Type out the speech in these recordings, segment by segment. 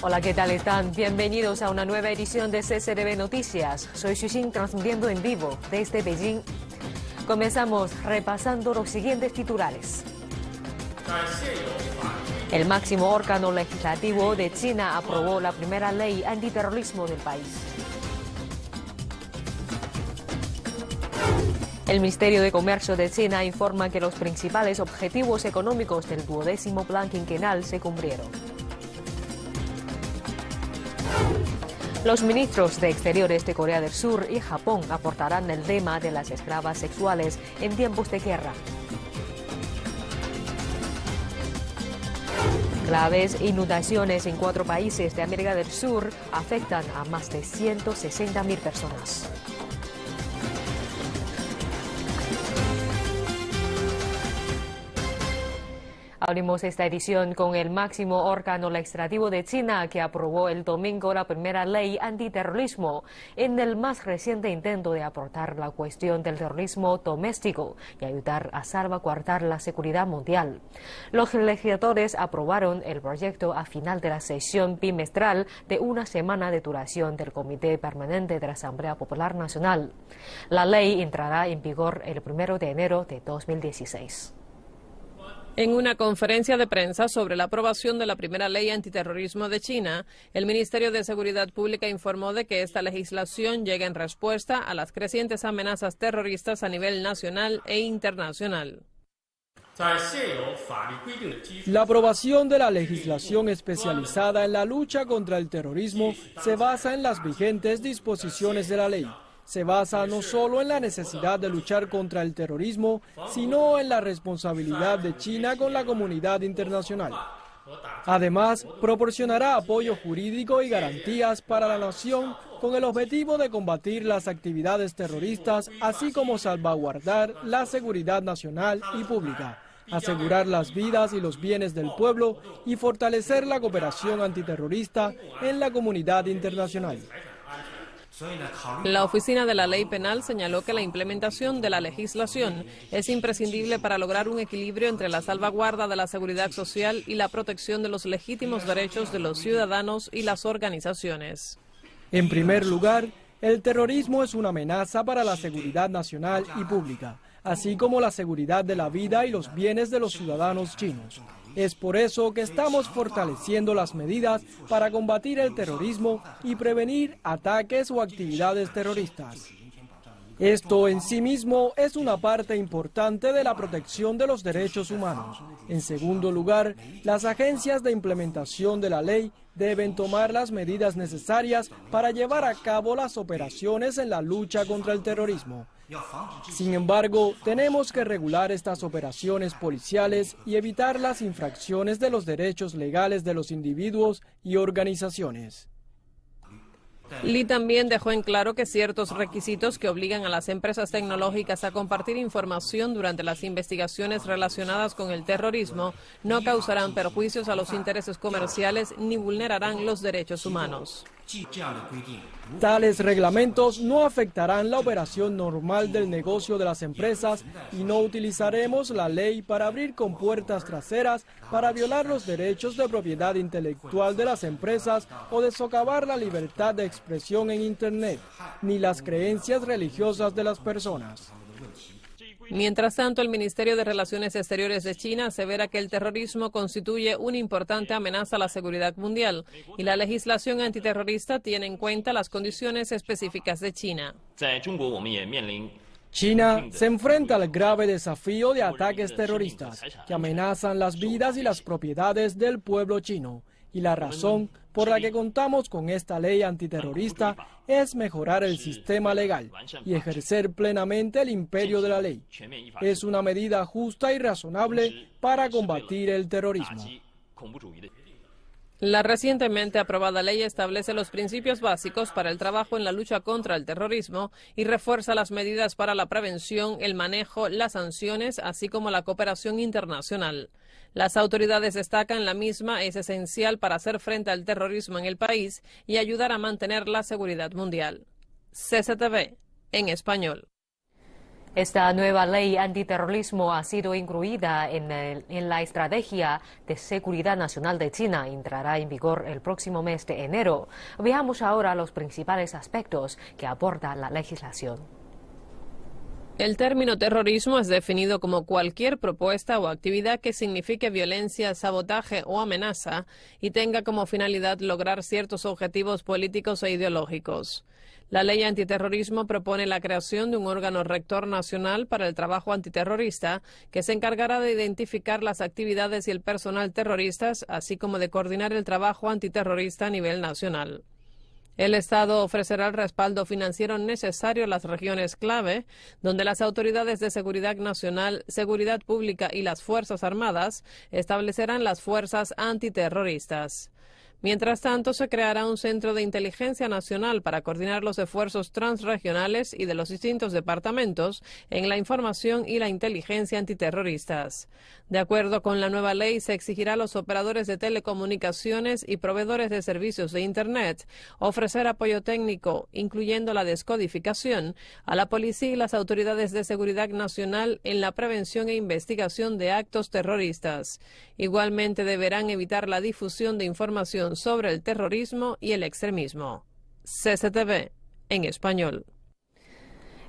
Hola, ¿qué tal están? Bienvenidos a una nueva edición de CCTV Noticias. Soy Xuxin, transmitiendo en vivo desde Beijing. Comenzamos repasando los siguientes titulares. El máximo órgano legislativo de China aprobó la primera ley antiterrorismo del país. El Ministerio de Comercio de China informa que los principales objetivos económicos del 12º Plan Quinquenal se cumplieron. Los ministros de Exteriores de Corea del Sur y Japón aportarán el tema de las esclavas sexuales en tiempos de guerra. Graves inundaciones en 4 países de América del Sur afectan a más de 160.000 personas. Abrimos esta edición con el máximo órgano legislativo de China, que aprobó el domingo la primera ley antiterrorismo en el más reciente intento de aportar la cuestión del terrorismo doméstico y ayudar a salvaguardar la seguridad mundial. Los legisladores aprobaron el proyecto a final de la sesión bimestral de una semana de duración del Comité Permanente de la Asamblea Popular Nacional. La ley entrará en vigor el 1 de enero de 2016. En una conferencia de prensa sobre la aprobación de la primera ley antiterrorismo de China, el Ministerio de Seguridad Pública informó de que esta legislación llega en respuesta a las crecientes amenazas terroristas a nivel nacional e internacional. La aprobación de la legislación especializada en la lucha contra el terrorismo se basa en las vigentes disposiciones de la ley. Se basa no solo en la necesidad de luchar contra el terrorismo, sino en la responsabilidad de China con la comunidad internacional. Además, proporcionará apoyo jurídico y garantías para la nación con el objetivo de combatir las actividades terroristas, así como salvaguardar la seguridad nacional y pública, asegurar las vidas y los bienes del pueblo y fortalecer la cooperación antiterrorista en la comunidad internacional. La Oficina de la Ley Penal señaló que la implementación de la legislación es imprescindible para lograr un equilibrio entre la salvaguarda de la seguridad social y la protección de los legítimos derechos de los ciudadanos y las organizaciones. En primer lugar, el terrorismo es una amenaza para la seguridad nacional y pública, así como la seguridad de la vida y los bienes de los ciudadanos chinos. Es por eso que estamos fortaleciendo las medidas para combatir el terrorismo y prevenir ataques o actividades terroristas. Esto en sí mismo es una parte importante de la protección de los derechos humanos. En segundo lugar, las agencias de implementación de la ley deben tomar las medidas necesarias para llevar a cabo las operaciones en la lucha contra el terrorismo. Sin embargo, tenemos que regular estas operaciones policiales y evitar las infracciones de los derechos legales de los individuos y organizaciones. Li también dejó en claro que ciertos requisitos que obligan a las empresas tecnológicas a compartir información durante las investigaciones relacionadas con el terrorismo no causarán perjuicios a los intereses comerciales ni vulnerarán los derechos humanos. Tales reglamentos no afectarán la operación normal del negocio de las empresas y no utilizaremos la ley para abrir compuertas traseras para violar los derechos de propiedad intelectual de las empresas o de socavar la libertad de expresión en Internet, ni las creencias religiosas de las personas. Mientras tanto, el Ministerio de Relaciones Exteriores de China asevera que el terrorismo constituye una importante amenaza a la seguridad mundial y la legislación antiterrorista tiene en cuenta las condiciones específicas de China. China se enfrenta al grave desafío de ataques terroristas que amenazan las vidas y las propiedades del pueblo chino. Y la razón por la que contamos con esta ley antiterrorista es mejorar el sistema legal y ejercer plenamente el imperio de la ley. Es una medida justa y razonable para combatir el terrorismo. La recientemente aprobada ley establece los principios básicos para el trabajo en la lucha contra el terrorismo y refuerza las medidas para la prevención, el manejo, las sanciones, así como la cooperación internacional. Las autoridades destacan la misma es esencial para hacer frente al terrorismo en el país y ayudar a mantener la seguridad mundial. CCTV, en español. Esta nueva ley antiterrorismo ha sido incluida en la Estrategia de Seguridad Nacional de China. Entrará en vigor el próximo mes de enero. Veamos ahora los principales aspectos que aporta la legislación. El término terrorismo es definido como cualquier propuesta o actividad que signifique violencia, sabotaje o amenaza y tenga como finalidad lograr ciertos objetivos políticos e ideológicos. La ley antiterrorismo propone la creación de un órgano rector nacional para el trabajo antiterrorista que se encargará de identificar las actividades y el personal terroristas, así como de coordinar el trabajo antiterrorista a nivel nacional. El Estado ofrecerá el respaldo financiero necesario a las regiones clave, donde las autoridades de seguridad nacional, seguridad pública y las Fuerzas Armadas establecerán las fuerzas antiterroristas. Mientras tanto, se creará un centro de inteligencia nacional para coordinar los esfuerzos transregionales y de los distintos departamentos en la información y la inteligencia antiterroristas. De acuerdo con la nueva ley, se exigirá a los operadores de telecomunicaciones y proveedores de servicios de Internet ofrecer apoyo técnico, incluyendo la descodificación, a la policía y las autoridades de seguridad nacional en la prevención e investigación de actos terroristas. Igualmente deberán evitar la difusión de información sobre el terrorismo y el extremismo. CCTV en español.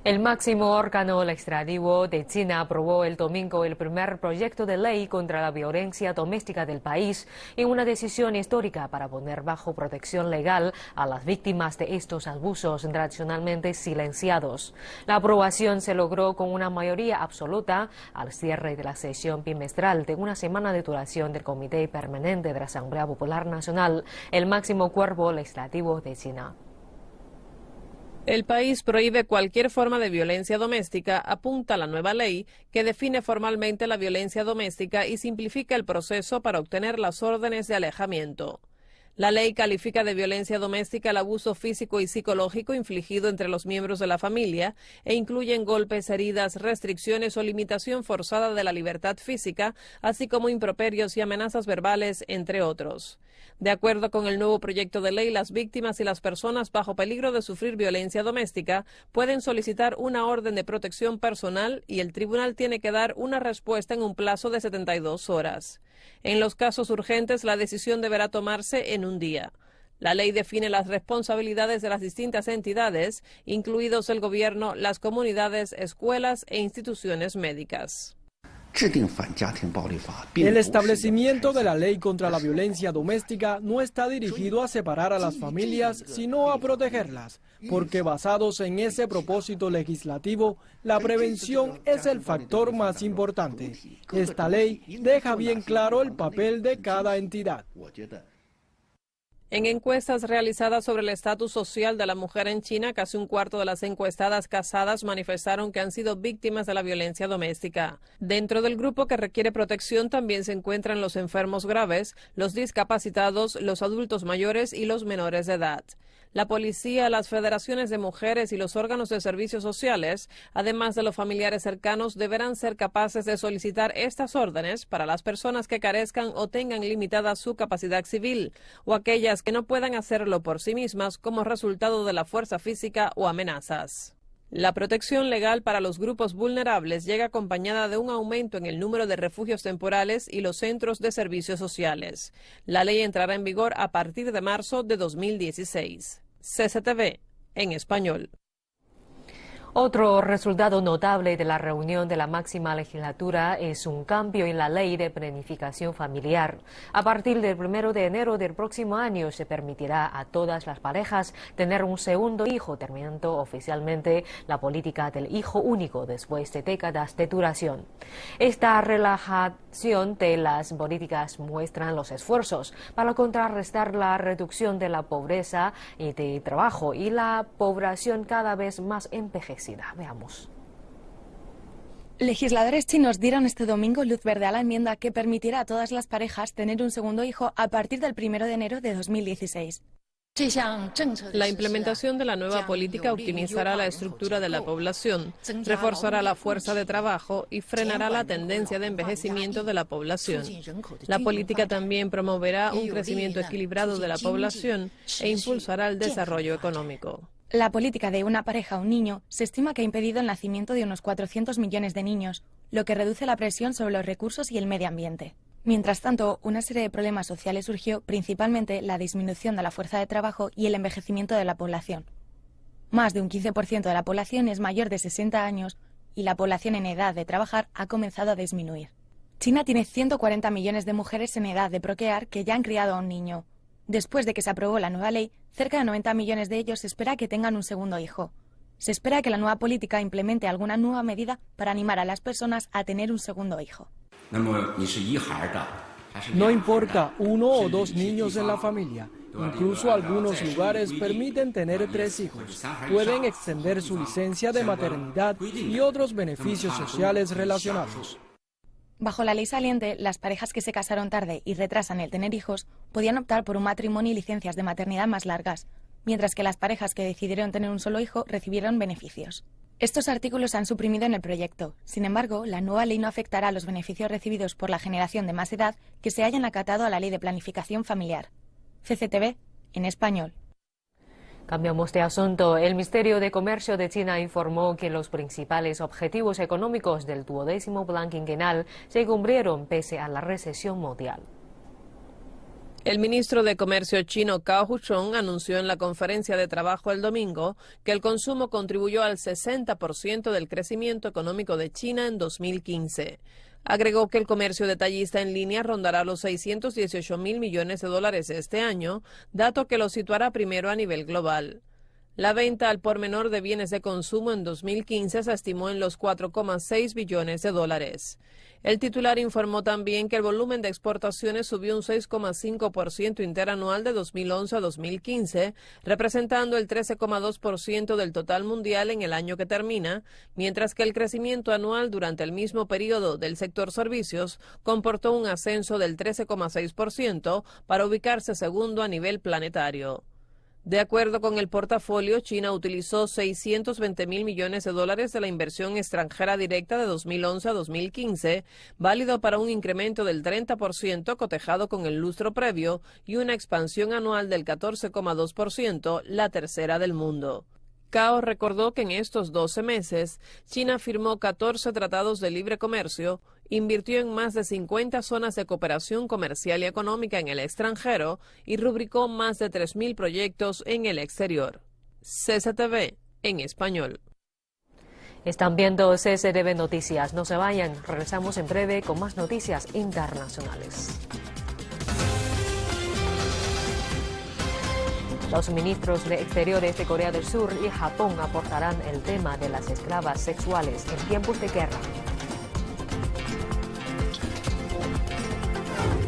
El máximo órgano legislativo de China aprobó el domingo el primer proyecto de ley contra la violencia doméstica del país en una decisión histórica para poner bajo protección legal a las víctimas de estos abusos tradicionalmente silenciados. La aprobación se logró con una mayoría absoluta al cierre de la sesión bimestral de una semana de duración del Comité Permanente de la Asamblea Popular Nacional, el máximo cuerpo legislativo de China. El país prohíbe cualquier forma de violencia doméstica, apunta la nueva ley, que define formalmente la violencia doméstica y simplifica el proceso para obtener las órdenes de alejamiento. La ley califica de violencia doméstica el abuso físico y psicológico infligido entre los miembros de la familia e incluyen golpes, heridas, restricciones o limitación forzada de la libertad física, así como improperios y amenazas verbales, entre otros. De acuerdo con el nuevo proyecto de ley, las víctimas y las personas bajo peligro de sufrir violencia doméstica pueden solicitar una orden de protección personal y el tribunal tiene que dar una respuesta en un plazo de 72 horas. En los casos urgentes, la decisión deberá tomarse en un día. La ley define las responsabilidades de las distintas entidades, incluidos el gobierno, las comunidades, escuelas e instituciones médicas. El establecimiento de la ley contra la violencia doméstica no está dirigido a separar a las familias, sino a protegerlas, porque basados en ese propósito legislativo, la prevención es el factor más importante. Esta ley deja bien claro el papel de cada entidad. En encuestas realizadas sobre el estatus social de la mujer en China, casi un cuarto de las encuestadas casadas manifestaron que han sido víctimas de la violencia doméstica. Dentro del grupo que requiere protección también se encuentran los enfermos graves, los discapacitados, los adultos mayores y los menores de edad. La policía, las federaciones de mujeres y los órganos de servicios sociales, además de los familiares cercanos, deberán ser capaces de solicitar estas órdenes para las personas que carezcan o tengan limitada su capacidad civil, o aquellas que no puedan hacerlo por sí mismas como resultado de la fuerza física o amenazas. La protección legal para los grupos vulnerables llega acompañada de un aumento en el número de refugios temporales y los centros de servicios sociales. La ley entrará en vigor a partir de marzo de 2016. CCTV en español. Otro resultado notable de la reunión de la máxima legislatura es un cambio en la ley de planificación familiar. A partir del 1 de enero del próximo año se permitirá a todas las parejas tener un segundo hijo, terminando oficialmente la política del hijo único después de décadas de duración. Esta relajación de las políticas muestra los esfuerzos para contrarrestar la reducción de la pobreza y de trabajo y la población cada vez más envejecida. Veamos. Legisladores chinos dieron este domingo luz verde a la enmienda que permitirá a todas las parejas tener un segundo hijo a partir del 1 de enero de 2016. La implementación de la nueva política optimizará la estructura de la población, reforzará la fuerza de trabajo y frenará la tendencia de envejecimiento de la población. La política también promoverá un crecimiento equilibrado de la población e impulsará el desarrollo económico. La política de una pareja o un niño se estima que ha impedido el nacimiento de unos 400 millones de niños, lo que reduce la presión sobre los recursos y el medio ambiente. Mientras tanto, una serie de problemas sociales surgió, principalmente la disminución de la fuerza de trabajo y el envejecimiento de la población. Más de un 15% de la población es mayor de 60 años y la población en edad de trabajar ha comenzado a disminuir. China tiene 140 millones de mujeres en edad de procrear que ya han criado a un niño. Después de que se aprobó la nueva ley, cerca de 90 millones de ellos se espera que tengan un segundo hijo. Se espera que la nueva política implemente alguna nueva medida para animar a las personas a tener un segundo hijo. No importa uno o dos niños en la familia. Incluso algunos lugares permiten tener 3 hijos. Pueden extender su licencia de maternidad y otros beneficios sociales relacionados. Bajo la ley saliente, las parejas que se casaron tarde y retrasan el tener hijos podían optar por un matrimonio y licencias de maternidad más largas, mientras que las parejas que decidieron tener un solo hijo recibieron beneficios. Estos artículos se han suprimido en el proyecto. Sin embargo, la nueva ley no afectará a los beneficios recibidos por la generación de más edad que se hayan acatado a la Ley de Planificación Familiar. CCTV, en español. Cambiamos de asunto. El Ministerio de Comercio de China informó que los principales objetivos económicos del 12º Plan Quinquenal se cumplieron pese a la recesión mundial. El ministro de Comercio chino Cao Huchong anunció en la conferencia de trabajo el domingo que el consumo contribuyó al 60% del crecimiento económico de China en 2015. Agregó que el comercio detallista en línea rondará los 618.000 millones de dólares este año, dato que lo situará primero a nivel global. La venta al por menor de bienes de consumo en 2015 se estimó en los 4,6 billones de dólares. El titular informó también que el volumen de exportaciones subió un 6,5% interanual de 2011 a 2015, representando el 13,2% del total mundial en el año que termina, mientras que el crecimiento anual durante el mismo periodo del sector servicios comportó un ascenso del 13,6% para ubicarse segundo a nivel planetario. De acuerdo con el portafolio, China utilizó 620.000 millones de dólares de la inversión extranjera directa de 2011 a 2015, válido para un incremento del 30% cotejado con el lustro previo y una expansión anual del 14,2%, la tercera del mundo. Cao recordó que en estos 12 meses, China firmó 14 tratados de libre comercio, invirtió en más de 50 zonas de cooperación comercial y económica en el extranjero y rubricó más de 3.000 proyectos en el exterior. CCTV en español. Están viendo CCTV Noticias. No se vayan. Regresamos en breve con más noticias internacionales. Los ministros de Exteriores de Corea del Sur y Japón abordarán el tema de las esclavas sexuales en tiempos de guerra.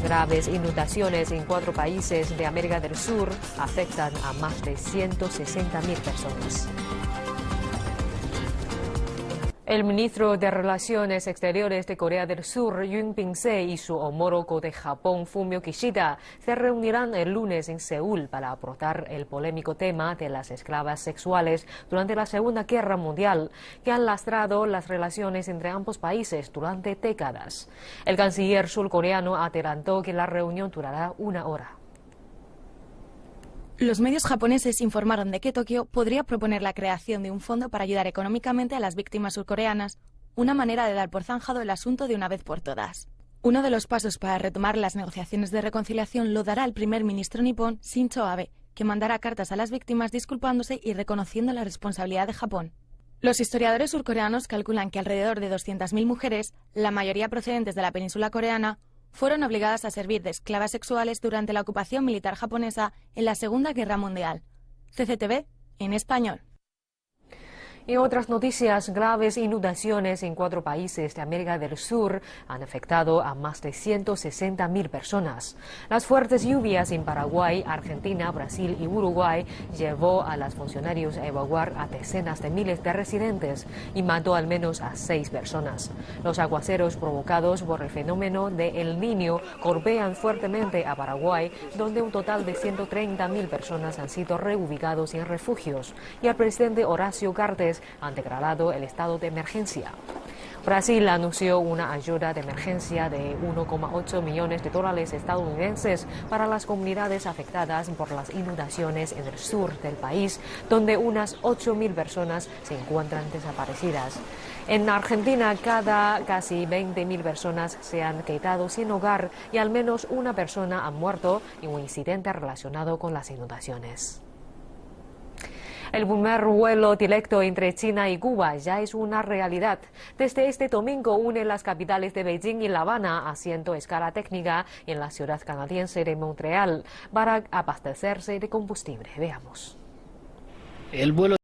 Graves inundaciones en 4 países de América del Sur afectan a más de 160.000 personas. El ministro de Relaciones Exteriores de Corea del Sur, Yoon Bin-se, y su homólogo de Japón, Fumio Kishida, se reunirán el lunes en Seúl para abordar el polémico tema de las esclavas sexuales durante la Segunda Guerra Mundial, que han lastrado las relaciones entre ambos países durante décadas. El canciller surcoreano adelantó que la reunión durará 1 hora. Los medios japoneses informaron de que Tokio podría proponer la creación de un fondo para ayudar económicamente a las víctimas surcoreanas, una manera de dar por zanjado el asunto de una vez por todas. Uno de los pasos para retomar las negociaciones de reconciliación lo dará el primer ministro nipón, Shinzo Abe, que mandará cartas a las víctimas disculpándose y reconociendo la responsabilidad de Japón. Los historiadores surcoreanos calculan que alrededor de 200.000 mujeres, la mayoría procedentes de la península coreana, fueron obligadas a servir de esclavas sexuales durante la ocupación militar japonesa en la Segunda Guerra Mundial. CCTV en español. Y otras noticias, graves inundaciones en 4 países de América del Sur han afectado a más de 160.000 personas. Las fuertes lluvias en Paraguay, Argentina, Brasil y Uruguay llevó a los funcionarios a evacuar a decenas de miles de residentes y mató al menos a 6 personas. Los aguaceros provocados por el fenómeno de El Niño golpean fuertemente a Paraguay, donde un total de 130.000 personas han sido reubicados en refugios, y el presidente Horacio Cartes han declarado el estado de emergencia. Brasil anunció una ayuda de emergencia de 1,8 millones de dólares estadounidenses para las comunidades afectadas por las inundaciones en el sur del país, donde unas 8.000 personas se encuentran desaparecidas. En Argentina, casi 20.000 personas se han quedado sin hogar y al menos una persona ha muerto en un incidente relacionado con las inundaciones. El primer vuelo directo entre China y Cuba ya es una realidad. Desde este domingo une las capitales de Beijing y La Habana, haciendo escala técnica en la ciudad canadiense de Montreal para abastecerse de combustible. Veamos. El vuelo